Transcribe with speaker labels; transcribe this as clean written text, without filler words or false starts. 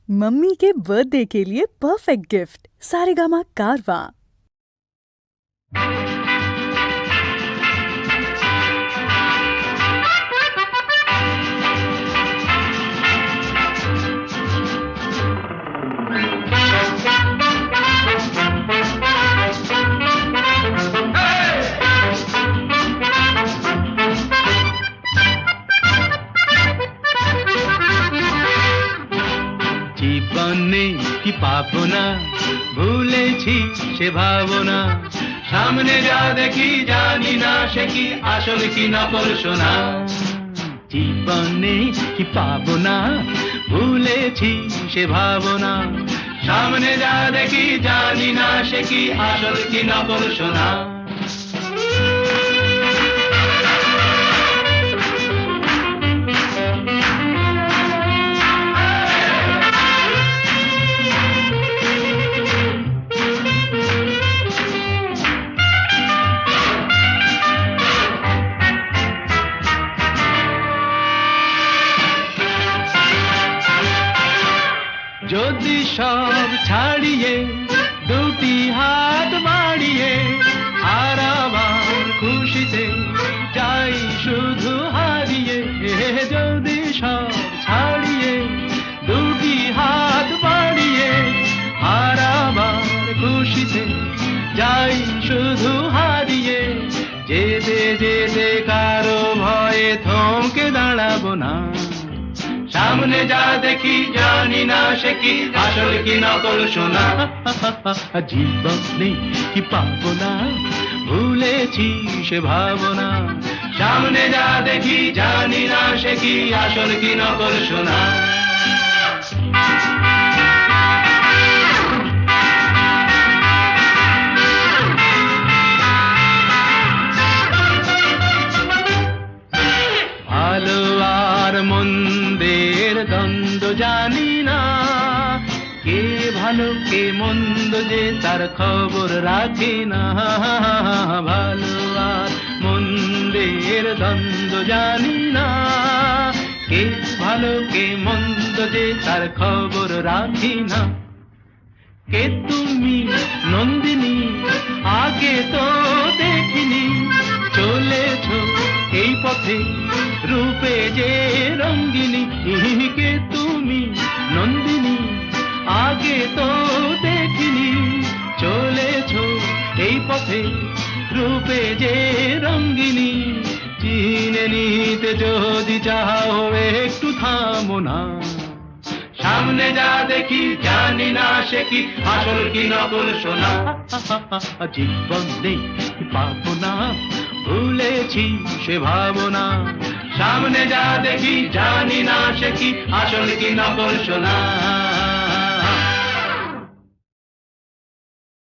Speaker 1: Mummy के birthday के लिए परफेक्ट गिफ्ट सारेगामा कारवां।
Speaker 2: জীবনে কি পাবো না, ভুলেছি সে ভাবনা। সামনে যা দেখি জানি না সে কি আসল কি নকল সোনা। জীবনে কি পাবো না, ভুলেছি সে ভাবনা। সামনে যা দেখি জানি না সে কি আসল কি নকল সোনা। যদি সব ছাড়িয়ে দুটি হাত বাড়িয়ে আর আবার খুশিতে যাই শুধু হারিয়ে। যদি সব ছাড়িয়ে দুটি হাত বাড়িয়ে আর আবার খুশিতে যাই শুধু হারিয়ে। যেতে যেতে কারো ভয়ে থমকে দাঁড়াবো না। সামনে যা দেখি জানি না সে কি আসল কি নকল সোনা। জীবনে কি পাবো না, ভুলেছি সে ভাবনা। সামনে যা দেখি জানি না সে কি আসল কি নকল সোনা। ভালো আর মন্দের দ্বন্দ্ব জানি না, কে ভালো কে মন্দ যে তার খবর রাখে না। ভালো আর মন্দের দ্বন্দ্ব জানি না, কে ভালো কে মন্দ যে তার খবর রাখি না। কে তুমি নন্দিনী আগে তো দেখিনি, চলেছ এই পথে রূপে যে রঙ্গিনী। কে তুমি নন্দিনী আগে তো দেখিনি, চলেছ এই পথে রূপে যে রঙ্গিনী। চিনে নিতে যদি চাও একটু থামো না। সামনে যা দেখি জানি না সে কি আসল কি নকল সোনা। জীবনে পাবো না, ভুলেছি সে ভাবনা। সামনে যা দেখি জানি না সে কি আসল কি নকল সোনা।